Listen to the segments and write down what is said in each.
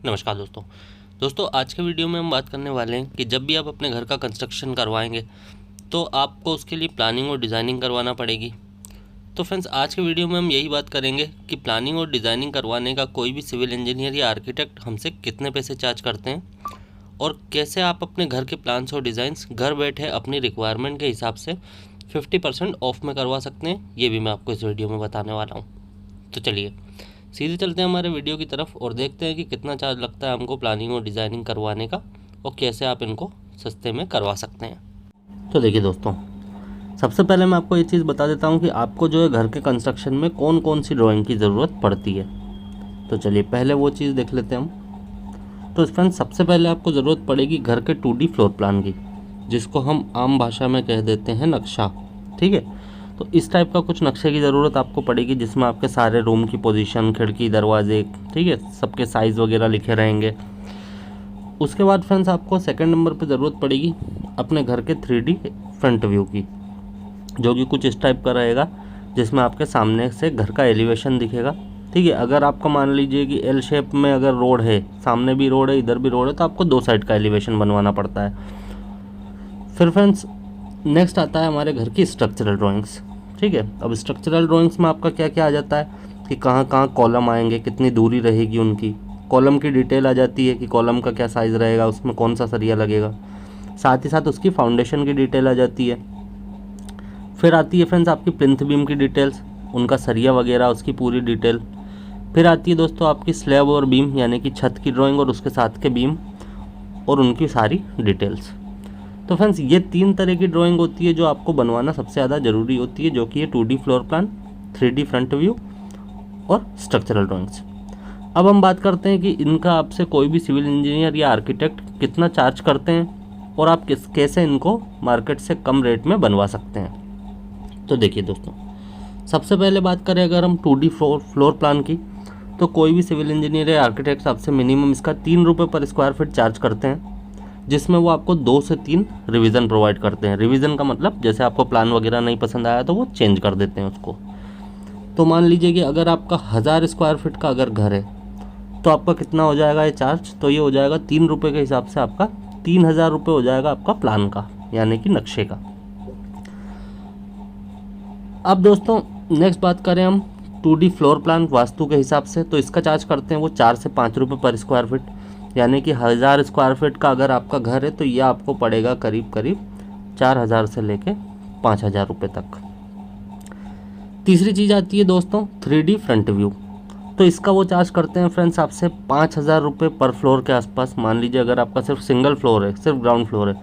नमस्कार दोस्तों आज के वीडियो में हम बात करने वाले हैं कि जब भी आप अपने घर का कंस्ट्रक्शन करवाएंगे तो आपको उसके लिए प्लानिंग और डिज़ाइनिंग करवाना पड़ेगी। तो फ्रेंड्स, आज के वीडियो में हम यही बात करेंगे कि प्लानिंग और डिज़ाइनिंग करवाने का कोई भी सिविल इंजीनियर या आर्किटेक्ट हमसे कितने पैसे चार्ज करते हैं और कैसे आप अपने घर के प्लान्स और डिज़ाइंस घर बैठे अपनी रिक्वायरमेंट के हिसाब से 50% ऑफ में करवा सकते हैं, ये भी मैं आपको इस वीडियो में बताने वाला हूँ। तो चलिए सीधे चलते हैं हमारे वीडियो की तरफ और देखते हैं कि कितना चार्ज लगता है हमको प्लानिंग और डिज़ाइनिंग करवाने का और कैसे आप इनको सस्ते में करवा सकते हैं। तो देखिए दोस्तों, सबसे पहले मैं आपको ये चीज़ बता देता हूँ कि आपको जो है घर के कंस्ट्रक्शन में कौन कौन सी ड्राइंग की ज़रूरत पड़ती है। तो चलिए पहले वो चीज़ देख लेते हैं हम। तो फ्रेंड्स, सबसे पहले आपको ज़रूरत पड़ेगी घर के 2D फ्लोर प्लान की, जिसको हम आम भाषा में कह देते हैं नक्शा। ठीक है, तो इस टाइप का कुछ नक्शे की ज़रूरत आपको पड़ेगी जिसमें आपके सारे रूम की पोजीशन, खिड़की, दरवाजे, ठीक है, सबके साइज़ वगैरह लिखे रहेंगे। उसके बाद फ्रेंड्स, आपको सेकंड नंबर पे ज़रूरत पड़ेगी अपने घर के 3D फ्रंट व्यू की, जो कि कुछ इस टाइप का रहेगा जिसमें आपके सामने से घर का एलिवेशन दिखेगा। ठीक है, अगर आपका मान लीजिए कि एल शेप में अगर रोड है, सामने भी रोड है इधर भी रोड है, तो आपको 2 साइड का एलिवेशन बनवाना पड़ता है। फिर फ्रेंड्स, नेक्स्ट आता है हमारे घर की स्ट्रक्चरल ड्राइंग्स। ठीक है, अब स्ट्रक्चरल ड्राइंग्स में आपका क्या क्या आ जाता है कि कहाँ कहाँ कॉलम आएंगे, कितनी दूरी रहेगी उनकी, कॉलम की डिटेल आ जाती है कि कॉलम का क्या साइज़ रहेगा, उसमें कौन सा सरिया लगेगा, साथ ही साथ उसकी फाउंडेशन की डिटेल आ जाती है। फिर आती है फ्रेंड्स आपकी प्लिंथ बीम की डिटेल्स, उनका सरिया वगैरह, उसकी पूरी डिटेल। फिर आती है दोस्तों आपकी स्लैब और बीम, यानी कि छत की ड्राइंग और उसके साथ के बीम और उनकी सारी डिटेल्स। तो फ्रेंड्स, ये 3 तरह की ड्राइंग होती है जो आपको बनवाना सबसे ज़्यादा ज़रूरी होती है, जो कि है 2D floor plan, 3D front view और स्ट्रक्चरल ड्राइंग्स। अब हम बात करते हैं कि इनका आपसे कोई भी सिविल इंजीनियर या आर्किटेक्ट कितना चार्ज करते हैं और आप कैसे इनको मार्केट से कम रेट में बनवा सकते हैं। तो देखिए दोस्तों, सबसे पहले बात करें अगर हम 2D फ्लोर प्लान की, तो कोई भी सिविल इंजीनियर या आर्किटेक्ट आपसे मिनिमम इसका 3 रुपये पर स्क्वायर फीट चार्ज करते हैं, जिसमें वो आपको 2 से 3 रिवीजन प्रोवाइड करते हैं। रिवीजन का मतलब जैसे आपको प्लान वगैरह नहीं पसंद आया तो वो चेंज कर देते हैं उसको। तो मान लीजिए कि अगर आपका 1000 स्क्वायर फीट का अगर घर है तो आपका कितना हो जाएगा ये चार्ज, तो ये हो जाएगा 3 रुपये के हिसाब से आपका 3000 रुपये हो जाएगा आपका प्लान का, यानी कि नक्शे का। अब दोस्तों नेक्स्ट बात करें हम 2D फ्लोर प्लान वास्तु के हिसाब से, तो इसका चार्ज करते हैं वो 4 से 5 रुपये पर स्क्वायर फीट, यानी कि 1000 स्क्वायर फीट का अगर आपका घर है तो यह आपको पड़ेगा करीब करीब 4000 से लेके 5000 रुपये तक। तीसरी चीज़ आती है दोस्तों 3D फ्रंट व्यू, तो इसका वो चार्ज करते हैं फ्रेंड्स आपसे 5000 रुपये पर फ्लोर के आसपास। मान लीजिए अगर आपका सिर्फ सिंगल फ्लोर है, सिर्फ ग्राउंड फ्लोर है,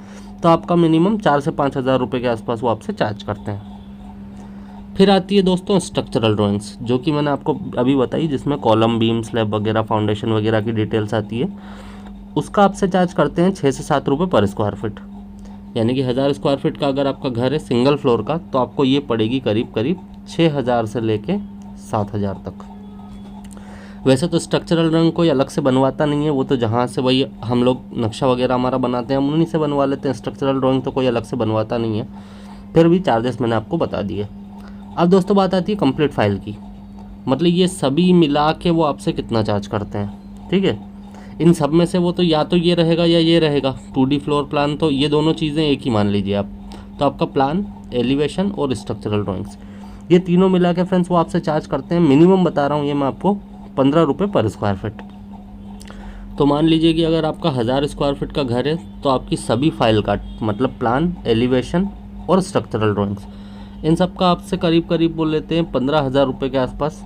तो आपका मिनिमम 4 से 5000 रुपये के आसपास वो आपसे चार्ज करते हैं। फिर आती है दोस्तों स्ट्रक्चरल ड्राइंग्स, जो कि मैंने आपको अभी बताई, जिसमें कॉलम, बीम, स्लैब वगैरह, फाउंडेशन वगैरह की डिटेल्स आती है। उसका आपसे चार्ज करते हैं 6 से 7 रुपये पर स्क्वायर फीट, यानी कि 1000 स्क्वायर फीट का अगर आपका घर है सिंगल फ्लोर का, तो आपको ये पड़ेगी करीब करीब 6000 से लेके 7000 तक। वैसे तो स्ट्रक्चरल ड्राइंग कोई अलग से बनवाता नहीं है, वो तो जहाँ से वही हम लोग नक्शा वगैरह हमारा बनाते हैं हम उन्हीं से बनवा लेते हैं। स्ट्रक्चरल ड्राइंग तो कोई अलग से बनवाता नहीं है, फिर भी चार्जेस मैंने आपको बता दिए। अब दोस्तों बात आती है कंप्लीट फाइल की, मतलब ये सभी मिला के वो आपसे कितना चार्ज करते हैं। ठीक है, इन सब में से वो तो या तो ये रहेगा या ये रहेगा। 2D फ्लोर प्लान तो ये दोनों चीज़ें एक ही मान लीजिए आप, तो आपका प्लान, एलिवेशन और स्ट्रक्चरल ड्राइंग्स, ये तीनों मिला के फ्रेंड्स वो आपसे चार्ज करते हैं, मिनिमम बता रहा हूँ ये मैं आपको, 15 रुपये पर स्क्वायर फीट। तो मान लीजिए कि अगर आपका 1000 स्क्वायर फीट का घर है तो आपकी सभी फाइल का मतलब प्लान, एलिवेशन और स्ट्रक्चरल ड्राइंग्स, इन सब का आपसे करीब करीब बोल लेते हैं 15,000 रुपये के आसपास,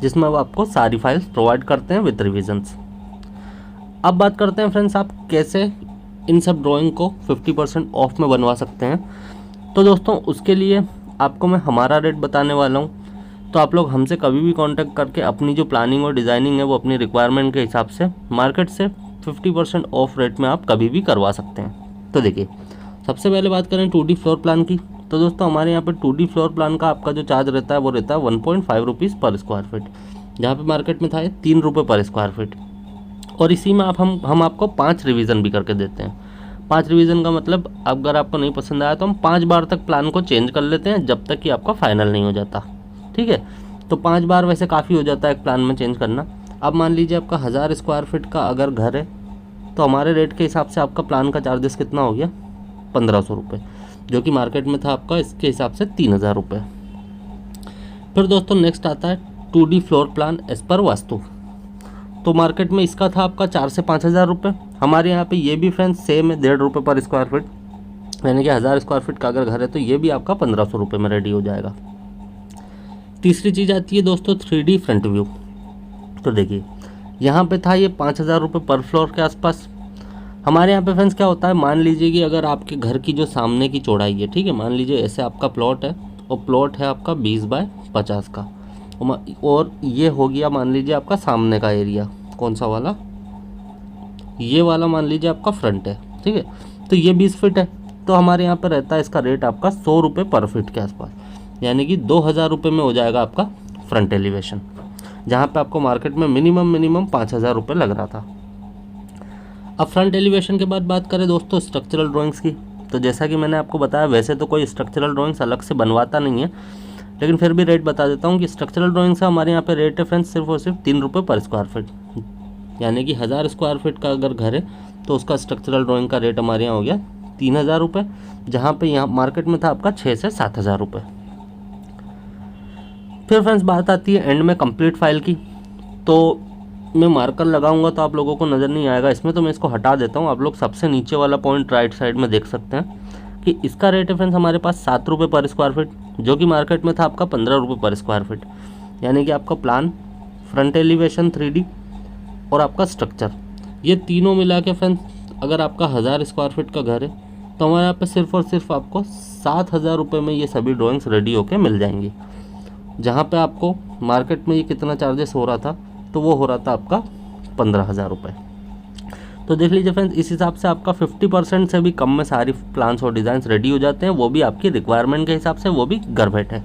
जिसमें वो आपको सारी फाइल्स प्रोवाइड करते हैं विद रिविजन्स। अब बात करते हैं फ्रेंड्स आप कैसे इन सब ड्राइंग को 50% ऑफ में बनवा सकते हैं। तो दोस्तों उसके लिए आपको मैं हमारा रेट बताने वाला हूँ, तो आप लोग हमसे कभी भी कांटेक्ट करके अपनी जो प्लानिंग और डिज़ाइनिंग है वो अपनी रिक्वायरमेंट के हिसाब से मार्केट से 50% ऑफ रेट में आप कभी भी करवा सकते हैं। तो देखिए, सबसे पहले बात करें 2D फ्लोर प्लान की, तो दोस्तों हमारे यहाँ पे 2D फ्लोर प्लान का आपका जो चार्ज रहता है वो रहता है 1.5 रुपीज़ पर स्क्वायर फीट, जहाँ पे मार्केट में था 3 रुपये पर स्क्वायर फीट। और इसी में हम आपको 5 रिवीजन भी करके देते हैं। 5 रिवीजन का मतलब अगर आपको नहीं पसंद आया तो हम 5 बार तक प्लान को चेंज कर लेते हैं, जब तक कि आपका फाइनल नहीं हो जाता। ठीक है, तो 5 बार वैसे काफ़ी हो जाता है एक प्लान में चेंज करना। अब मान लीजिए आपका 1000 स्क्वायर फीट का अगर घर है तो हमारे रेट के हिसाब से आपका प्लान का चार्जेस कितना हो गया, 1500 रुपये, जो कि मार्केट में था आपका इसके हिसाब से 3000 रुपये। फिर दोस्तों नेक्स्ट आता है 2D floor plan as per vastu. तो मार्केट में इसका था आपका 4 से 5000 रुपये। हमारे यहाँ पे ये भी फ्रेंड्स सेम है, 1.5 रुपये पर स्क्वायर फीट, यानी कि 1000 स्क्वायर फीट का अगर घर है तो ये भी आपका 1500 रुपये में रेडी हो जाएगा। तीसरी चीज़ आती है दोस्तों 3D फ्रंट व्यू। तो देखिए यहाँ पे था ये 5000 रुपये पर फ्लोर के आसपास। हमारे यहाँ पे फ्रेंड्स क्या होता है, मान लीजिए कि अगर आपके घर की जो सामने की चौड़ाई है, ठीक है, मान लीजिए ऐसे आपका प्लॉट है और प्लॉट है आपका 20 बाय 50 का, और ये हो गया मान लीजिए आपका सामने का एरिया, कौन सा वाला, ये वाला मान लीजिए आपका फ्रंट है, ठीक है, तो ये 20 फीट है। तो हमारे यहाँ पर रहता है इसका रेट आपका 100 रुपये पर फीट के आसपास, यानी कि 2000 रुपये में हो जाएगा आपका फ्रंट एलिवेशन, जहाँ पे आपको मार्केट में मिनिमम 5000 रुपये लग रहा था। अब फ्रंट एलिवेशन के बाद बात करें दोस्तों स्ट्रक्चरल ड्राइंग्स की, तो जैसा कि मैंने आपको बताया वैसे तो कोई स्ट्रक्चरल ड्राइंग्स अलग से बनवाता नहीं है, लेकिन फिर भी रेट बता देता हूँ कि स्ट्रक्चरल ड्राइंग्स का हमारे यहाँ पे रेट है फ्रेंड्स सिर्फ और सिर्फ 3 रुपये पर स्क्वायर फीट, यानी कि 1000 स्क्वायर फीट का अगर घर है तो उसका स्ट्रक्चरल ड्राइंग का रेट हमारे यहाँ हो गया 3000 रुपये, जहाँ पे यहाँ मार्केट में था आपका 6 से 7000 रुपये। फिर फ्रेंड्स बात आती है एंड में कंप्लीट फाइल की। तो मैं मार्कर लगाऊंगा तो आप लोगों को नज़र नहीं आएगा इसमें, तो मैं इसको हटा देता हूँ। आप लोग सबसे नीचे वाला पॉइंट राइट साइड में देख सकते हैं कि इसका रेट है फ्रेंड्स हमारे पास 7 रुपये पर स्क्वायर फीट, जो कि मार्केट में था आपका 15 रुपये पर स्क्वायर फीट, यानी कि आपका प्लान, फ्रंट एलिवेशन 3D और आपका स्ट्रक्चर, ये तीनों मिला के फ्रेंड्स अगर आपका 1000 स्क्वायर फीट का घर है तो हमारे यहाँ पे सिर्फ और सिर्फ आपको 7000 रुपये में ये सभी ड्राइंग्स रेडी होके मिल जाएंगी, जहाँ पे आपको मार्केट में ये कितना चार्जेस हो रहा था, तो वो हो रहा था आपका 15000 रुपये। तो देख लीजिए फ्रेंड्स, इस हिसाब से आपका 50% से भी कम में सारी प्लान्स और डिज़ाइंस रेडी हो जाते हैं, वो भी आपकी रिक्वायरमेंट के हिसाब से, वो भी घर बैठे।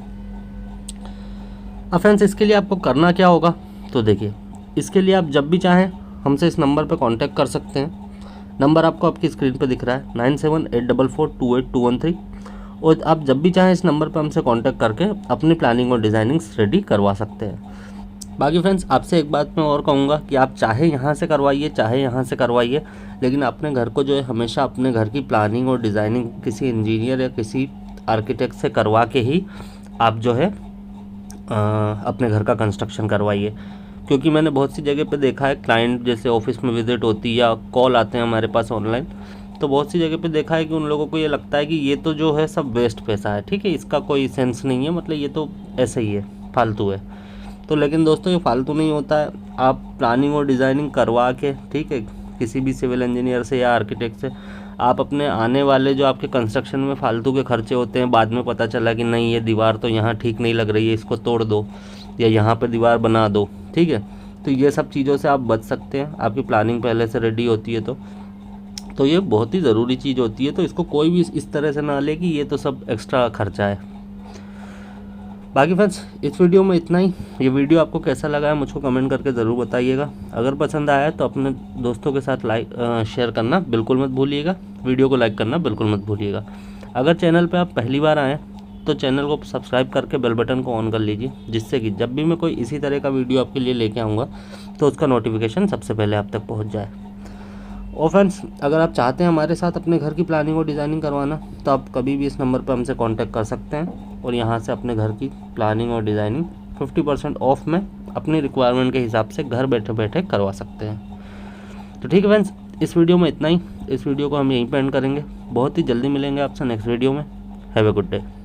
अब फ्रेंड्स इसके लिए आपको करना क्या होगा, तो देखिए इसके लिए आप जब भी चाहें हमसे इस नंबर पर कॉन्टैक्ट कर सकते हैं। नंबर आपको आपकी स्क्रीन पर दिख रहा है 9784428213, और आप जब भी चाहें इस नंबर पर हमसे कांटेक्ट करके अपनी प्लानिंग और डिज़ाइनिंग्स रेडी करवा सकते हैं। बाकी फ्रेंड्स आपसे एक बात मैं और कहूँगा कि आप चाहे यहाँ से करवाइए चाहे यहाँ से करवाइए, लेकिन अपने घर को जो है हमेशा अपने घर की प्लानिंग और डिज़ाइनिंग किसी इंजीनियर या किसी आर्किटेक्ट से करवा के ही आप जो है अपने घर का कंस्ट्रक्शन करवाइए। क्योंकि मैंने बहुत सी जगह पे देखा है, क्लाइंट जैसे ऑफिस में विजिट होती या कॉल आते हैं हमारे पास ऑनलाइन, तो बहुत सी जगह पे देखा है कि उन लोगों को ये लगता है कि ये तो जो है सब वेस्ट पैसा है, ठीक है, इसका कोई सेंस नहीं है, मतलब ये तो ऐसे ही है, फालतू है। तो लेकिन दोस्तों ये फालतू नहीं होता है, आप प्लानिंग और डिज़ाइनिंग करवा के, ठीक है, किसी भी सिविल इंजीनियर से या आर्किटेक्ट से, आप अपने आने वाले जो आपके कंस्ट्रक्शन में फालतू के खर्चे होते हैं, बाद में पता चला कि नहीं ये दीवार तो यहाँ ठीक नहीं लग रही है, इसको तोड़ दो या यहाँ पे दीवार बना दो, ठीक है, तो ये सब चीज़ों से आप बच सकते हैं। आपकी प्लानिंग पहले से रेडी होती है तो ये बहुत ही ज़रूरी चीज़ होती है, तो इसको कोई भी इस तरह से ना ले कि ये तो सब एक्स्ट्रा खर्चा है। बाकी फ्रेंड्स इस वीडियो में इतना ही। ये वीडियो आपको कैसा लगा है मुझको कमेंट करके ज़रूर बताइएगा। अगर पसंद आया है तो अपने दोस्तों के साथ शेयर करना बिल्कुल मत भूलिएगा, वीडियो को लाइक करना बिल्कुल मत भूलिएगा। अगर चैनल पे आप पहली बार आएँ तो चैनल को सब्सक्राइब करके बेल बटन को ऑन कर लीजिए, जिससे कि जब भी मैं कोई इसी तरह का वीडियो आपके लिए लेके आऊँगा तो उसका नोटिफिकेशन सबसे पहले आप तक पहुँच जाए। और फ्रेंड्स अगर आप चाहते हैं हमारे साथ अपने घर की प्लानिंग और डिज़ाइनिंग करवाना, तो आप कभी भी इस नंबर पर हमसे कांटेक्ट कर सकते हैं और यहाँ से अपने घर की प्लानिंग और डिज़ाइनिंग 50% ऑफ में अपनी रिक्वायरमेंट के हिसाब से घर बैठे बैठे करवा सकते हैं। तो ठीक है फ्रेंड्स, इस वीडियो में इतना ही। इस वीडियो को हम यहीं पे एंड करेंगे। बहुत ही जल्दी मिलेंगे आपसे नेक्स्ट वीडियो में। Have a good day.